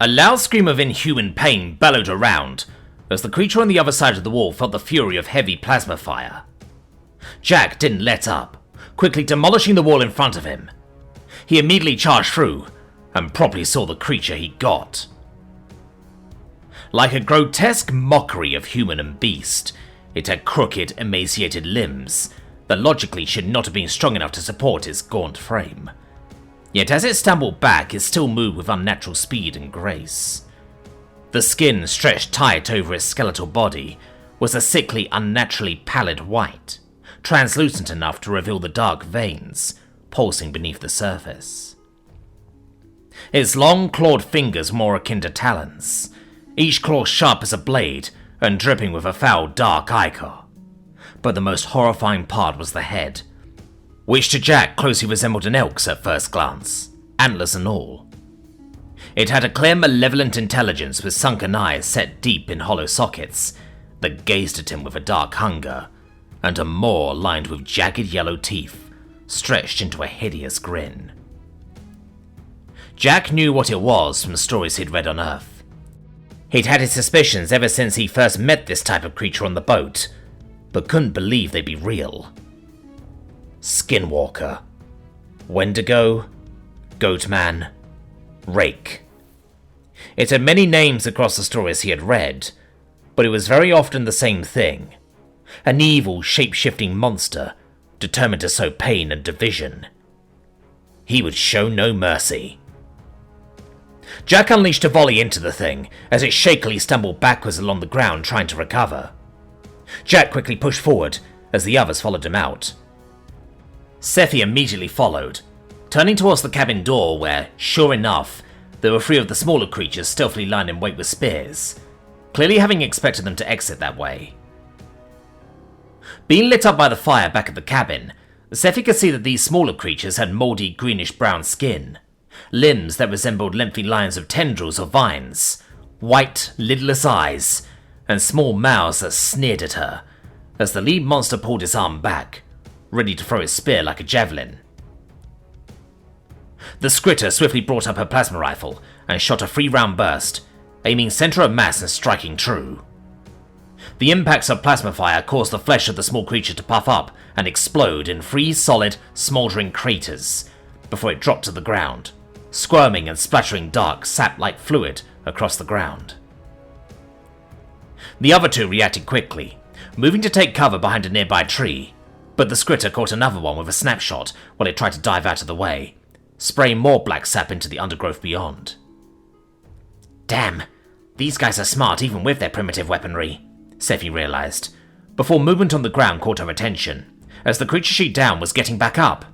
A loud scream of inhuman pain bellowed around, as the creature on the other side of the wall felt the fury of heavy plasma fire. Jack didn't let up, quickly demolishing the wall in front of him. He immediately charged through, and promptly saw the creature he got. Like a grotesque mockery of human and beast, it had crooked, emaciated limbs that logically should not have been strong enough to support its gaunt frame. Yet as it stumbled back, it still moved with unnatural speed and grace. The skin, stretched tight over its skeletal body, was a sickly, unnaturally pallid white, translucent enough to reveal the dark veins pulsing beneath the surface. Its long, clawed fingers more akin to talons, each claw sharp as a blade and dripping with a foul, dark ichor. But the most horrifying part was the head, which to Jack closely resembled an elk's at first glance, antlers and all. It had a clear, malevolent intelligence with sunken eyes set deep in hollow sockets that gazed at him with a dark hunger, and a maw lined with jagged yellow teeth stretched into a hideous grin. Jack knew what it was from stories he'd read on Earth. He'd had his suspicions ever since he first met this type of creature on the boat, but couldn't believe they'd be real. Skinwalker, Wendigo, Goatman, Rake. It had many names across the stories he had read, but it was very often the same thing. An evil, shape-shifting monster determined to sow pain and division. He would show no mercy. Jack unleashed a volley into the thing as it shakily stumbled backwards along the ground trying to recover. Jack quickly pushed forward as the others followed him out. Scifi immediately followed, turning towards the cabin door where, sure enough, there were 3 of the smaller creatures stealthily lying in wait with spears, clearly having expected them to exit that way. Being lit up by the fire back at the cabin, Scifi could see that these smaller creatures had mouldy greenish-brown skin, limbs that resembled lengthy lines of tendrils or vines, white, lidless eyes, and small mouths that sneered at her, as the lead monster pulled his arm back, ready to throw his spear like a javelin. The Skritter swiftly brought up her plasma rifle and shot a 3-round burst, aiming center of mass and striking true. The impacts of plasma fire caused the flesh of the small creature to puff up and explode in 3 solid, smouldering craters before it dropped to the ground, squirming and splattering dark, sap-like fluid across the ground. The other 2 reacted quickly, moving to take cover behind a nearby tree, but the Skritter caught another one with a snapshot while it tried to dive out of the way, spraying more black sap into the undergrowth beyond. Damn, these guys are smart even with their primitive weaponry, Scifi realized, before movement on the ground caught her attention, as the creature she'd downed was getting back up.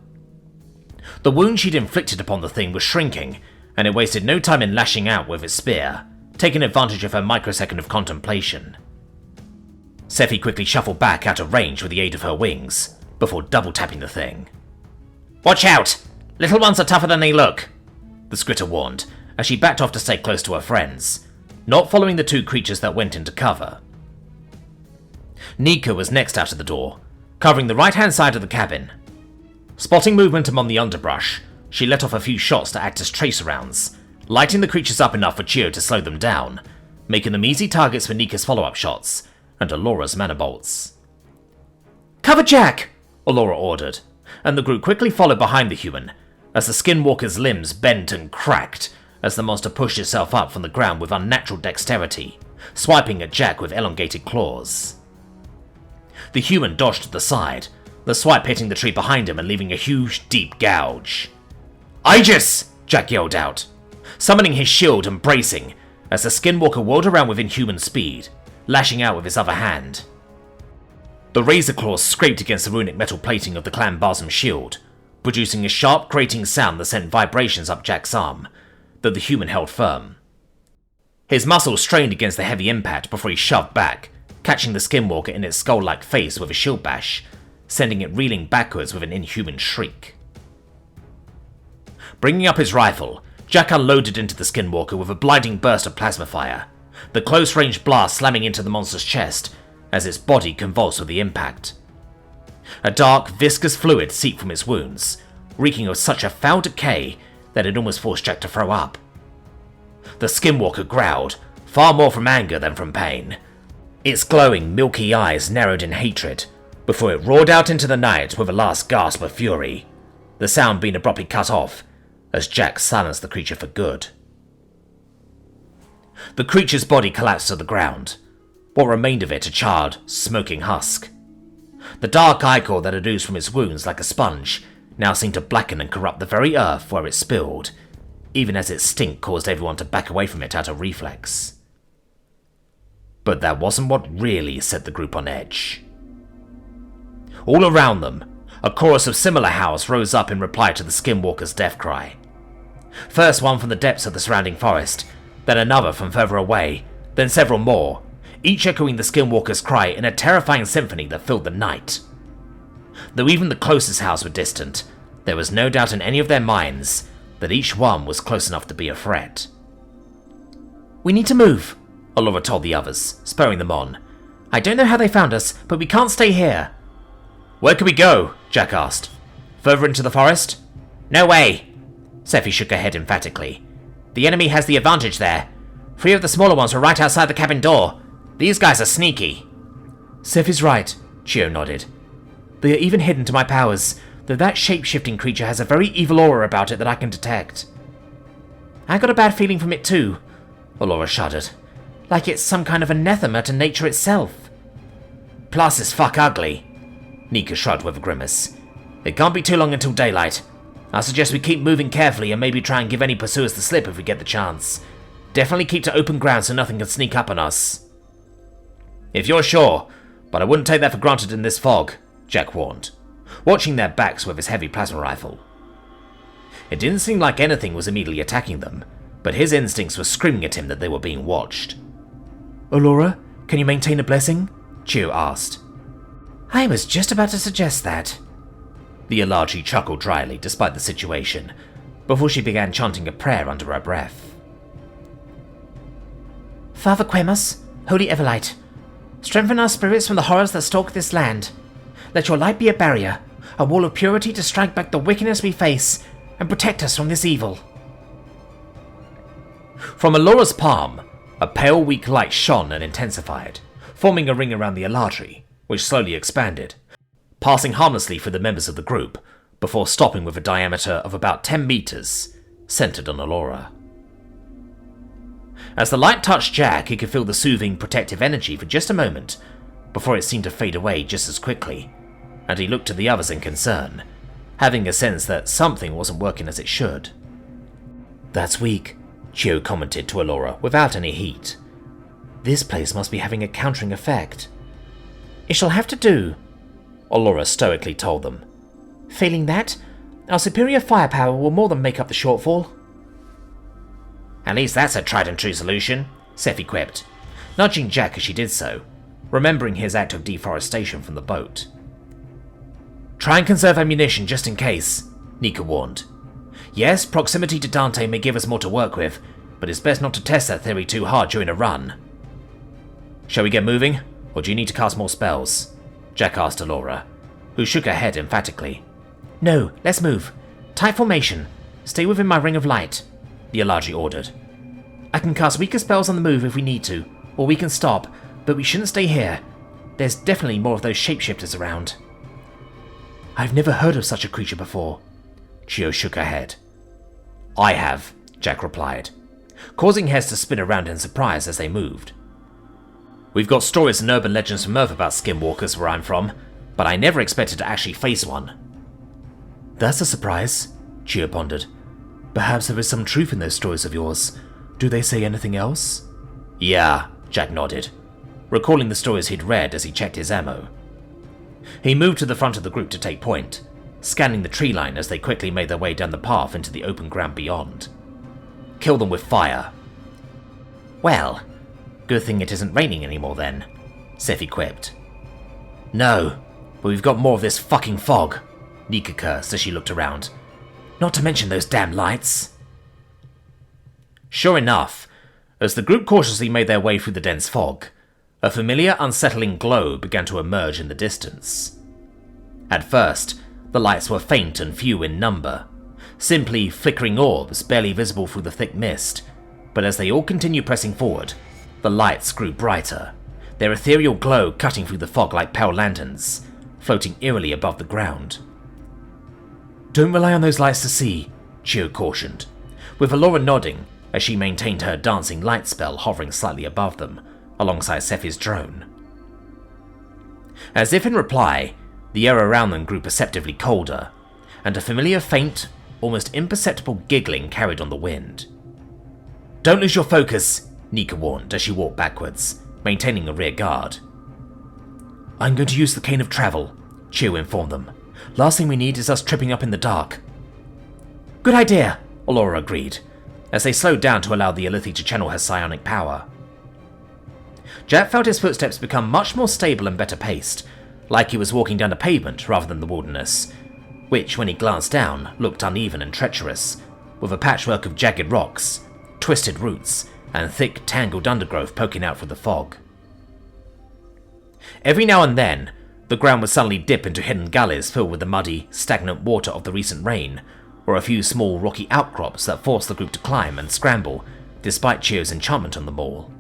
The wound she'd inflicted upon the thing was shrinking, and it wasted no time in lashing out with its spear, taking advantage of her microsecond of contemplation. Scifi quickly shuffled back out of range with the aid of her wings, before double-tapping the thing. "Watch out! Little ones are tougher than they look," the Skritter warned, as she backed off to stay close to her friends, not following the 2 creatures that went into cover. Nika was next out of the door, covering the right-hand side of the cabin. Spotting movement among the underbrush, she let off a few shots to act as tracer rounds, lighting the creatures up enough for Chio to slow them down, making them easy targets for Nika's follow-up shots and Alora's mana bolts. "Cover Jack!" Alora ordered, and the group quickly followed behind the human, as the skinwalker's limbs bent and cracked as the monster pushed itself up from the ground with unnatural dexterity, swiping at Jack with elongated claws. The human dodged to the side, the swipe hitting the tree behind him and leaving a huge, deep gouge. "Aegis!" Jack yelled out, summoning his shield and bracing as the skinwalker whirled around with inhuman speed, lashing out with his other hand. The razor claws scraped against the runic metal plating of the clan Barzum's shield, producing a sharp, grating sound that sent vibrations up Jack's arm, that the human held firm. His muscles strained against the heavy impact before he shoved back, catching the skinwalker in its skull-like face with a shield bash, sending it reeling backwards with an inhuman shriek. Bringing up his rifle, Jack unloaded into the skinwalker with a blinding burst of plasma fire, the close-range blast slamming into the monster's chest as its body convulsed with the impact. A dark, viscous fluid seeped from its wounds, reeking of such a foul decay that it almost forced Jack to throw up. The skinwalker growled, far more from anger than from pain. Its glowing, milky eyes narrowed in hatred, before it roared out into the night with a last gasp of fury, the sound being abruptly cut off as Jack silenced the creature for good. The creature's body collapsed to the ground, what remained of it a charred, smoking husk. The dark ichor that had oozed from its wounds like a sponge now seemed to blacken and corrupt the very earth where it spilled, even as its stink caused everyone to back away from it out of reflex. But that wasn't what really set the group on edge. All around them, a chorus of similar howls rose up in reply to the skinwalker's death cry. First one from the depths of the surrounding forest, then another from further away, then several more, each echoing the skinwalker's cry in a terrifying symphony that filled the night. Though even the closest howls were distant, there was no doubt in any of their minds that each one was close enough to be a threat. "We need to move," Allura told the others, spurring them on. "I don't know how they found us, but we can't stay here." "Where can we go?" Jack asked. "Further into the forest?" "No way!" Scifi shook her head emphatically. "The enemy has the advantage there. 3 of the smaller ones were right outside the cabin door. These guys are sneaky." "Scifi's right," Chio nodded. "They are even hidden to my powers, though that shape-shifting creature has a very evil aura about it that I can detect." "I got a bad feeling from it too," Allura shuddered. "Like it's some kind of anathema to nature itself." "Plus it's fuck ugly." Nika shrugged with a grimace. "It can't be too long until daylight. I suggest we keep moving carefully and maybe try and give any pursuers the slip if we get the chance. Definitely keep to open ground so nothing can sneak up on us." "If you're sure, but I wouldn't take that for granted in this fog," Jack warned, watching their backs with his heavy plasma rifle. It didn't seem like anything was immediately attacking them, but his instincts were screaming at him that they were being watched. "Allura, can you maintain a blessing?" Chio asked. "I was just about to suggest that." The Alaji chuckled dryly despite the situation, before she began chanting a prayer under her breath. "Father Quemos, Holy Everlight, strengthen our spirits from the horrors that stalk this land. Let your light be a barrier, a wall of purity to strike back the wickedness we face, and protect us from this evil." From Allura's palm, a pale weak light shone and intensified, forming a ring around the Alaji, which slowly expanded, passing harmlessly through the members of the group, before stopping with a diameter of about 10 meters, centered on Allura. As the light touched Jack, he could feel the soothing, protective energy for just a moment, before it seemed to fade away just as quickly, and he looked to the others in concern, having a sense that something wasn't working as it should. "That's weak," Chio commented to Allura without any heat. "This place must be having a countering effect." "It shall have to do," Allura stoically told them. "Failing that, our superior firepower will more than make up the shortfall." "At least that's a tried-and-true solution," Scifi quipped, nudging Jack as she did so, remembering his act of deforestation from the boat. "Try and conserve ammunition just in case," Nika warned. "Yes, proximity to Dante may give us more to work with, but it's best not to test that theory too hard during a run." "Shall we get moving, or do you need to cast more spells?" Jack asked Allura, who shook her head emphatically. "No, let's move. Tight formation. Stay within my ring of light," the Alaji ordered. "I can cast weaker spells on the move if we need to, or we can stop, but we shouldn't stay here. There's definitely more of those shapeshifters around." "I've never heard of such a creature before." Chio shook her head. "I have," Jack replied, causing heads to spin around in surprise as they moved. "We've got stories and urban legends from Earth about skinwalkers where I'm from, but I never expected to actually face one." "That's a surprise," Chio pondered. "Perhaps there is some truth in those stories of yours. Do they say anything else?" "Yeah," Jack nodded, recalling the stories he'd read as he checked his ammo. He moved to the front of the group to take point, scanning the tree line as they quickly made their way down the path into the open ground beyond. "Kill them with fire." "Well, good thing it isn't raining anymore then," Scifi quipped. "No, but we've got more of this fucking fog," Nika cursed as she looked around. "Not to mention those damn lights." Sure enough, as the group cautiously made their way through the dense fog, a familiar, unsettling glow began to emerge in the distance. At first, the lights were faint and few in number, simply flickering orbs barely visible through the thick mist, But as they all continued pressing forward, the lights grew brighter, their ethereal glow cutting through the fog like pale lanterns, floating eerily above the ground. "Don't rely on those lights to see," Tshirt cautioned, with Allura nodding as she maintained her dancing light spell hovering slightly above them, alongside Scifi's drone. As if in reply, the air around them grew perceptibly colder, and a familiar faint, almost imperceptible giggling carried on the wind. "Don't lose your focus," Nika warned as she walked backwards, maintaining a rear guard. "I'm going to use the cane of travel," Tshirt informed them. "Last thing we need is us tripping up in the dark." "Good idea," Allura agreed, as they slowed down to allow the Ilithi to channel her psionic power. Jack felt his footsteps become much more stable and better paced, like he was walking down a pavement rather than the wilderness, which, when he glanced down, looked uneven and treacherous, with a patchwork of jagged rocks, twisted roots, and thick, tangled undergrowth poking out through the fog. Every now and then, the ground would suddenly dip into hidden gullies filled with the muddy, stagnant water of the recent rain, or a few small rocky outcrops that forced the group to climb and scramble, despite Tshirt's enchantment on them all.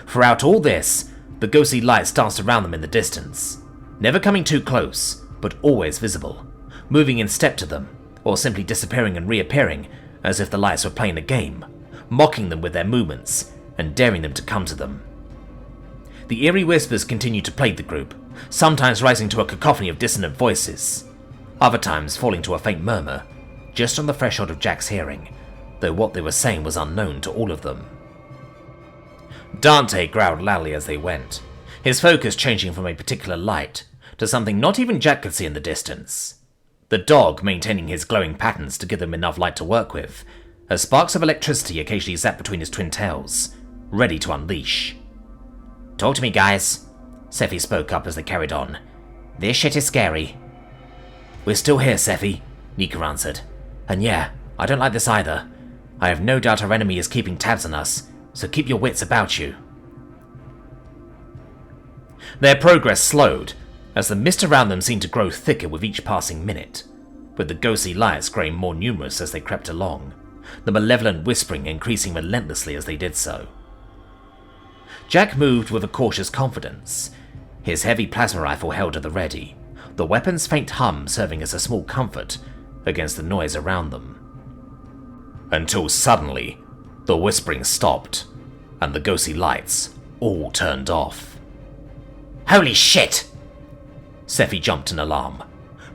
Throughout all this, the ghostly lights danced around them in the distance, never coming too close, but always visible, moving in step to them, or simply disappearing and reappearing as if the lights were playing a game, mocking them with their movements and daring them to come to them. The eerie whispers continued to plague the group, sometimes rising to a cacophony of dissonant voices, other times falling to a faint murmur, just on the threshold of Jack's hearing, though what they were saying was unknown to all of them. Dante growled loudly as they went, his focus changing from a particular light to something not even Jack could see in the distance. The dog maintaining his glowing patterns to give them enough light to work with, as sparks of electricity occasionally zapped between his twin tails, ready to unleash. "Talk to me, guys," Scifi spoke up as they carried on. "This shit is scary." "We're still here, Scifi," Nika answered. "And yeah, I don't like this either. I have no doubt our enemy is keeping tabs on us, so keep your wits about you." Their progress slowed, as the mist around them seemed to grow thicker with each passing minute, with the ghostly lights growing more numerous as they crept along, the malevolent whispering increasing relentlessly as they did so. Jack moved with a cautious confidence, his heavy plasma rifle held at the ready, the weapon's faint hum serving as a small comfort against the noise around them. Until suddenly, the whispering stopped, and the ghostly lights all turned off. "Holy shit!" Scifi jumped in alarm,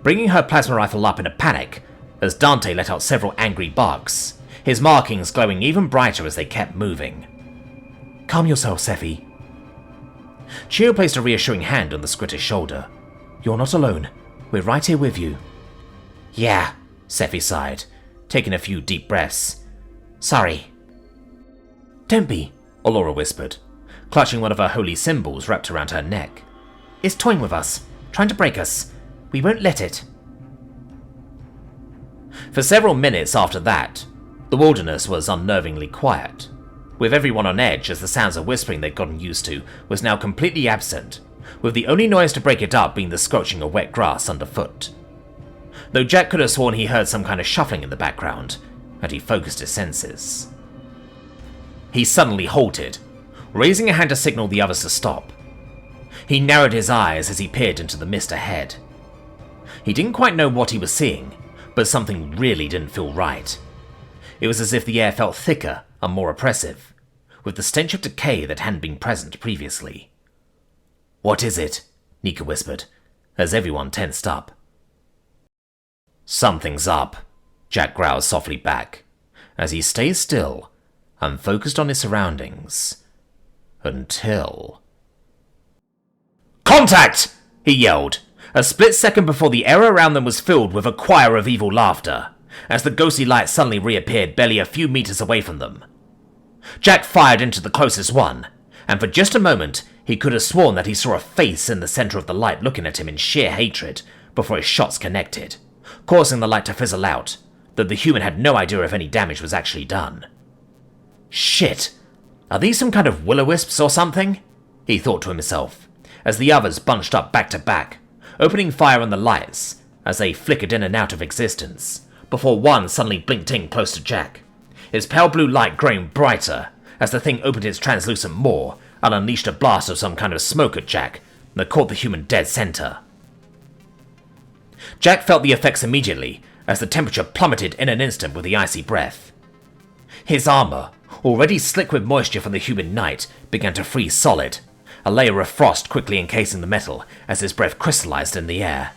bringing her plasma rifle up in a panic as Dante let out several angry barks, his markings glowing even brighter as they kept moving. "Calm yourself, Scifi." Tshirt placed a reassuring hand on the Skritter's shoulder. "You're not alone. We're right here with you." "Yeah," Scifi sighed, taking a few deep breaths. "Sorry." "Don't be," Allura whispered, clutching one of her holy symbols wrapped around her neck. "It's toying with us, trying to break us. We won't let it." For several minutes after that, the wilderness was unnervingly quiet, with everyone on edge as the sounds of whispering they'd gotten used to was now completely absent, with the only noise to break it up being the scorching of wet grass underfoot. Though Jack could have sworn he heard some kind of shuffling in the background, and he focused his senses. He suddenly halted, raising a hand to signal the others to stop. He narrowed his eyes as he peered into the mist ahead. He didn't quite know what he was seeing, but something really didn't feel right. It was as if the air felt thicker and more oppressive, with the stench of decay that hadn't been present previously. "What is it?" Nika whispered, as everyone tensed up. "Something's up," Jack growled softly back, as he stayed still and focused on his surroundings. Until... "Contact!" he yelled, a split second before the air around them was filled with a choir of evil laughter, as the ghostly light suddenly reappeared barely a few meters away from them. Jack fired into the closest one, and for just a moment he could have sworn that he saw a face in the center of the light looking at him in sheer hatred before his shots connected, causing the light to fizzle out, though the human had no idea if any damage was actually done. "Shit, are these some kind of will-o-wisps or something?" he thought to himself, as the others bunched up back to back, opening fire on the lights as they flickered in and out of existence, before one suddenly blinked in close to Jack, its pale blue light growing brighter as the thing opened its translucent maw and unleashed a blast of some kind of smoke at Jack that caught the human dead center. Jack felt the effects immediately as the temperature plummeted in an instant with the icy breath. His armor, already slick with moisture from the humid night, began to freeze solid, a layer of frost quickly encasing the metal as his breath crystallized in the air.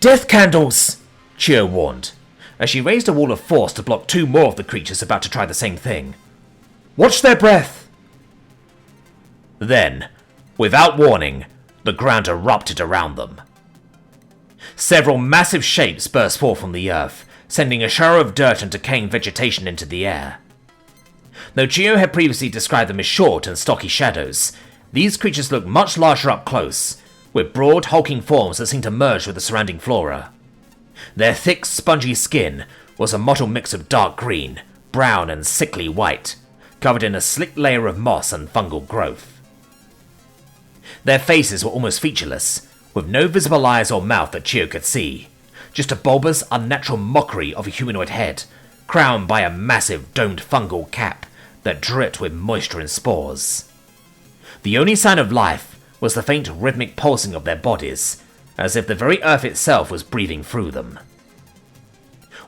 "Death candles!" Chio warned, as she raised a wall of force to block 2 more of the creatures about to try the same thing. "Watch their breath!" Then, without warning, the ground erupted around them. Several massive shapes burst forth from the earth, sending a shower of dirt and decaying vegetation into the air. Though Chio had previously described them as short and stocky shadows, these creatures looked much larger up close, with broad, hulking forms that seemed to merge with the surrounding flora. Their thick, spongy skin was a mottled mix of dark green, brown, and sickly white, covered in a slick layer of moss and fungal growth. Their faces were almost featureless, with no visible eyes or mouth that Chio could see, just a bulbous, unnatural mockery of a humanoid head, crowned by a massive domed fungal cap that dripped with moisture and spores. The only sign of life was the faint rhythmic pulsing of their bodies, as if the very earth itself was breathing through them.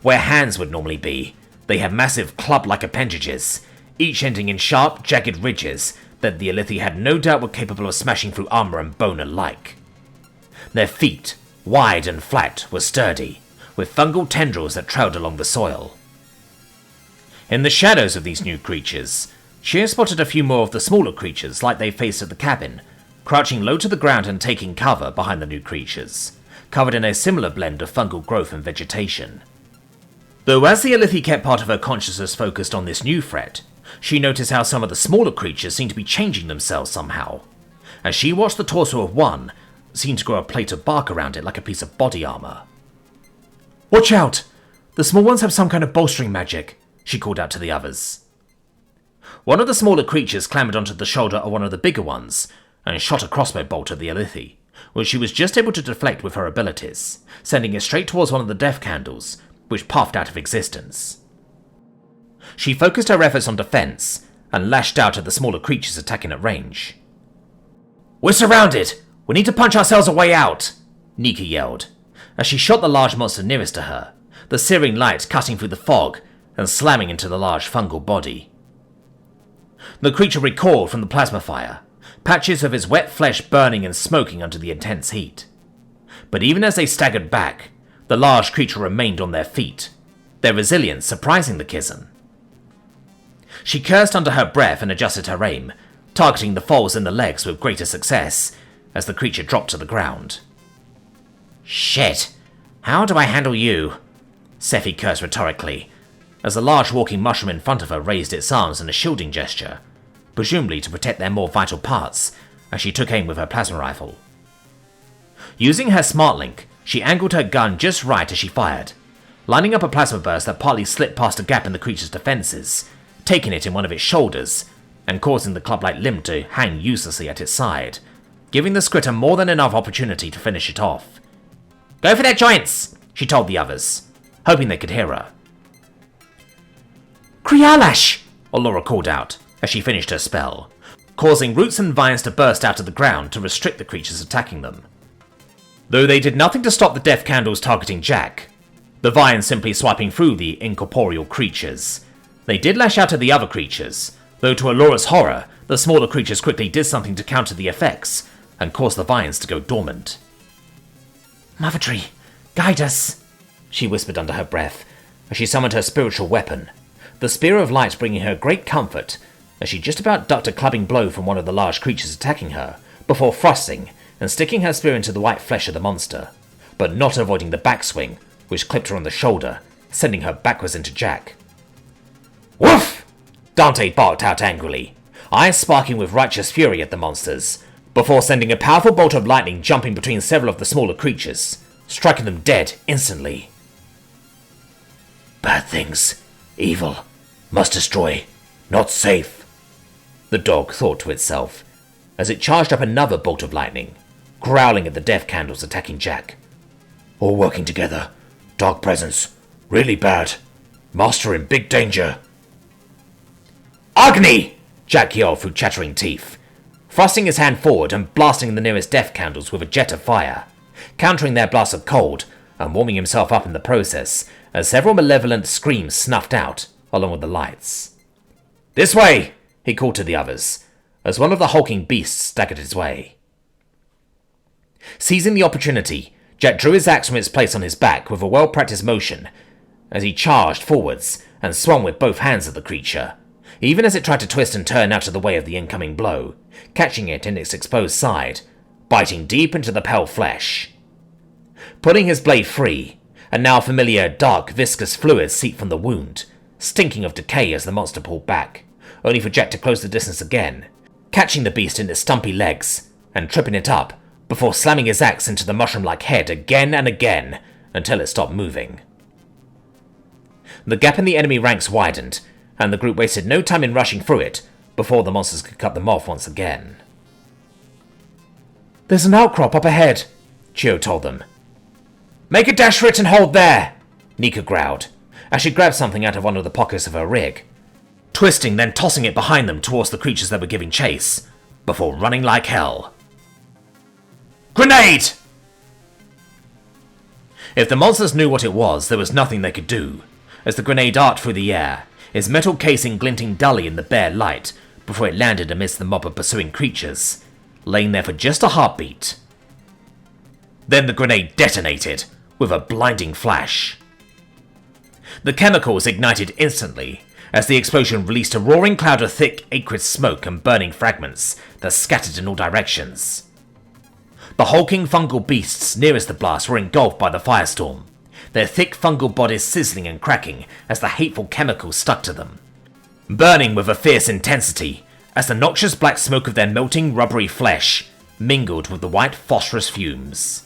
Where hands would normally be, they had massive club-like appendages, each ending in sharp, jagged ridges that the Alethi had no doubt were capable of smashing through armor and bone alike. Their feet, wide and flat, were sturdy, with fungal tendrils that trailed along the soil. In the shadows of these new creatures, Chio spotted a few more of the smaller creatures like they faced at the cabin, crouching low to the ground and taking cover behind the new creatures, covered in a similar blend of fungal growth and vegetation. Though as the Alethi kept part of her consciousness focused on this new threat, she noticed how some of the smaller creatures seemed to be changing themselves somehow. As she watched the torso of one seem to grow a plate of bark around it like a piece of body armor. "Watch out! The small ones have some kind of bolstering magic," she called out to the others. One of the smaller creatures clambered onto the shoulder of one of the bigger ones and shot a crossbow bolt at the Alethi, which she was just able to deflect with her abilities, sending it straight towards one of the death candles, which puffed out of existence. She focused her efforts on defense and lashed out at the smaller creatures attacking at range. "We're surrounded! We need to punch ourselves a way out!" Nika yelled, as she shot the large monster nearest to her, the searing light cutting through the fog and slamming into the large fungal body. The creature recoiled from the plasma fire, patches of his wet flesh burning and smoking under the intense heat. But even as they staggered back, the large creature remained on their feet, their resilience surprising the Kizan. She cursed under her breath and adjusted her aim, targeting the folds in the legs with greater success as the creature dropped to the ground. "Shit! How do I handle you?" Scifi cursed rhetorically, as the large walking mushroom in front of her raised its arms in a shielding gesture, presumably to protect their more vital parts, as she took aim with her plasma rifle. Using her smart link, she angled her gun just right as she fired, lining up a plasma burst that partly slipped past a gap in the creature's defenses, taking it in one of its shoulders, and causing the club-like limb to hang uselessly at its side, giving the Scritter more than enough opportunity to finish it off. "Go for their joints!" she told the others, hoping they could hear her. "Krialash!" Allura called out as she finished her spell, causing roots and vines to burst out of the ground to restrict the creatures attacking them. Though they did nothing to stop the death candles targeting Jack, the vines simply swiping through the incorporeal creatures, they did lash out at the other creatures, though to Allura's horror, the smaller creatures quickly did something to counter the effects and cause the vines to go dormant. "Mother Tree, guide us," she whispered under her breath as she summoned her spiritual weapon, the Spear of Light bringing her great comfort as she just about ducked a clubbing blow from one of the large creatures attacking her before thrusting and sticking her spear into the white flesh of the monster, but not avoiding the backswing, which clipped her on the shoulder, sending her backwards into Jack. "Woof!" Dante barked out angrily, eyes sparking with righteous fury at the monsters, before sending a powerful bolt of lightning jumping between several of the smaller creatures, striking them dead instantly. "Bad things, evil, must destroy, not safe," the dog thought to itself, as it charged up another bolt of lightning, growling at the death candles attacking Jack. "All working together, dark presence, really bad, Master in big danger. Agni! Jack yelled through chattering teeth, thrusting his hand forward and blasting the nearest death candles with a jet of fire, countering their blast of cold and warming himself up in the process as several malevolent screams snuffed out along with the lights. This way! He called to the others, as one of the hulking beasts staggered his way. Seizing the opportunity, Jack drew his axe from its place on his back with a well-practiced motion as he charged forwards and swung with both hands at the creature, even as it tried to twist and turn out of the way of the incoming blow, catching it in its exposed side, biting deep into the pale flesh. Pulling his blade free, a now familiar dark viscous fluid seeped from the wound, stinking of decay as the monster pulled back, only for Jack to close the distance again, catching the beast in its stumpy legs and tripping it up before slamming his axe into the mushroom-like head again and again until it stopped moving. The gap in the enemy ranks widened, and the group wasted no time in rushing through it before the monsters could cut them off once again. There's an outcrop up ahead, Chio told them. Make a dash for it and hold there, Nika growled, as she grabbed something out of one of the pockets of her rig, twisting then tossing it behind them towards the creatures that were giving chase, before running like hell. Grenade! If the monsters knew what it was, there was nothing they could do, as the grenade arced through the air, its metal casing glinting dully in the bare light before it landed amidst the mob of pursuing creatures, laying there for just a heartbeat. Then the grenade detonated, with a blinding flash. The chemicals ignited instantly, as the explosion released a roaring cloud of thick, acrid smoke and burning fragments that scattered in all directions. The hulking fungal beasts nearest the blast were engulfed by the firestorm, their thick fungal bodies sizzling and cracking as the hateful chemicals stuck to them, burning with a fierce intensity as the noxious black smoke of their melting rubbery flesh mingled with the white phosphorus fumes.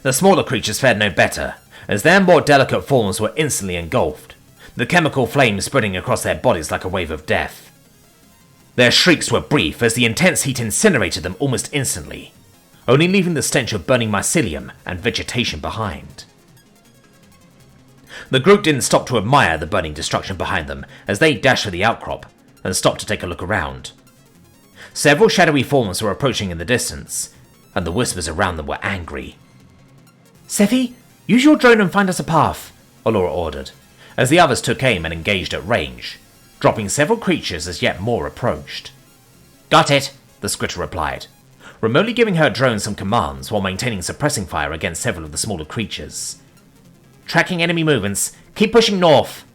The smaller creatures fared no better, as their more delicate forms were instantly engulfed, the chemical flames spreading across their bodies like a wave of death. Their shrieks were brief as the intense heat incinerated them almost instantly, only leaving the stench of burning mycelium and vegetation behind. The group didn't stop to admire the burning destruction behind them as they dashed for the outcrop and stopped to take a look around. Several shadowy forms were approaching in the distance, and the whispers around them were angry. Scifi, use your drone and find us a path, Allura ordered, as the others took aim and engaged at range, dropping several creatures as yet more approached. Got it, the Scritter replied, remotely giving her drone some commands while maintaining suppressing fire against several of the smaller creatures. Tracking enemy movements, keep pushing north.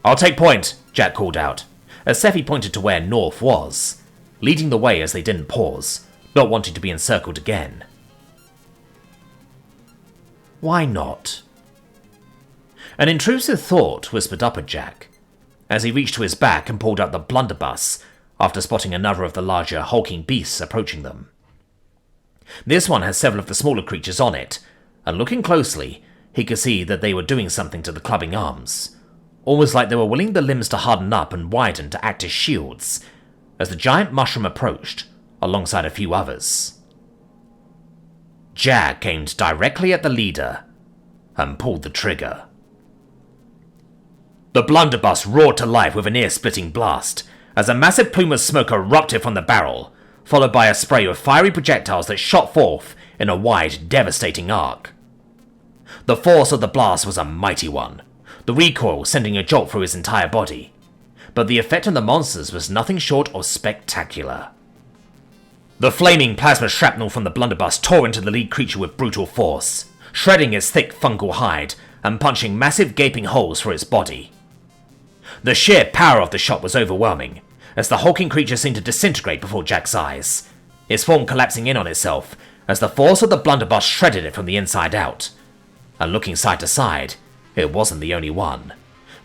I'll take point, Jack called out, as Scifi pointed to where north was, leading the way as they didn't pause, not wanting to be encircled again. Why not? An intrusive thought whispered up at Jack, as he reached to his back and pulled out the blunderbuss after spotting another of the larger hulking beasts approaching them. This one had several of the smaller creatures on it, and looking closely, he could see that they were doing something to the clubbing arms, almost like they were willing the limbs to harden up and widen to act as shields, as the giant mushroom approached, alongside a few others. Jack aimed directly at the leader, and pulled the trigger. The blunderbuss roared to life with an ear-splitting blast, as a massive plume of smoke erupted from the barrel, followed by a spray of fiery projectiles that shot forth in a wide, devastating arc. The force of the blast was a mighty one, the recoil sending a jolt through his entire body, but the effect on the monsters was nothing short of spectacular. The flaming plasma shrapnel from the blunderbuss tore into the lead creature with brutal force, shredding its thick fungal hide and punching massive gaping holes for its body. The sheer power of the shot was overwhelming, as the hulking creature seemed to disintegrate before Jack's eyes, its form collapsing in on itself as the force of the blunderbuss shredded it from the inside out. And looking side to side, it wasn't the only one,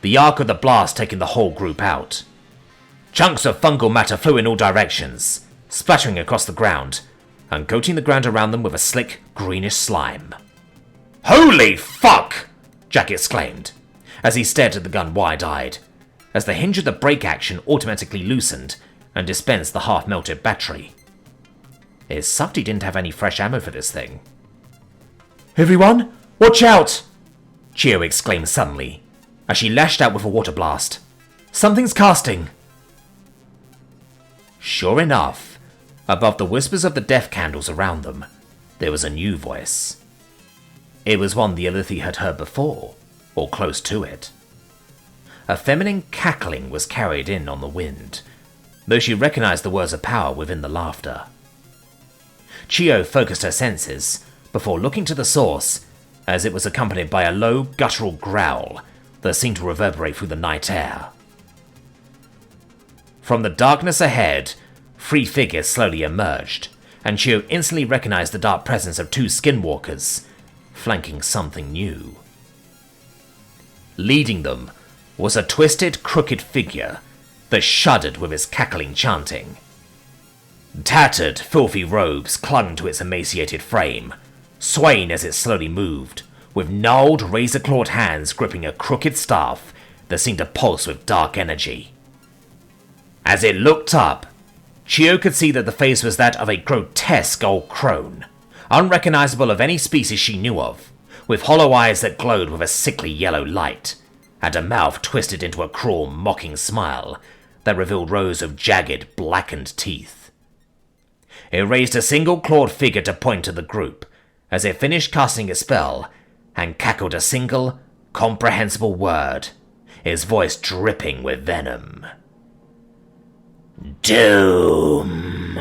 the arc of the blast taking the whole group out. Chunks of fungal matter flew in all directions, splattering across the ground, and coating the ground around them with a slick, greenish slime. Holy fuck! Jack exclaimed, as he stared at the gun wide-eyed, as the hinge of the brake action automatically loosened and dispensed the half-melted battery. It sucked he didn't have any fresh ammo for this thing. Everyone, watch out! Chio exclaimed suddenly, as she lashed out with a water blast. "Something's casting!" Sure enough, above the whispers of the death candles around them, there was a new voice. It was one the Alethi had heard before, or close to it. A feminine cackling was carried in on the wind, though she recognized the words of power within the laughter. Chio focused her senses before looking to the source, as it was accompanied by a low, guttural growl that seemed to reverberate through the night air. From the darkness ahead, 3 figures slowly emerged, and Chio instantly recognized the dark presence of 2 skinwalkers, flanking something new. Leading them was a twisted, crooked figure that shuddered with its cackling chanting. Tattered, filthy robes clung to its emaciated frame, swaying as it slowly moved, with gnarled, razor-clawed hands gripping a crooked staff that seemed to pulse with dark energy. As it looked up, Chio could see that the face was that of a grotesque old crone, unrecognizable of any species she knew of, with hollow eyes that glowed with a sickly yellow light, and a mouth twisted into a cruel, mocking smile that revealed rows of jagged, blackened teeth. It raised a single clawed figure to point to the group, as it finished casting its spell, and cackled a single, comprehensible word, its voice dripping with venom. "Doom!"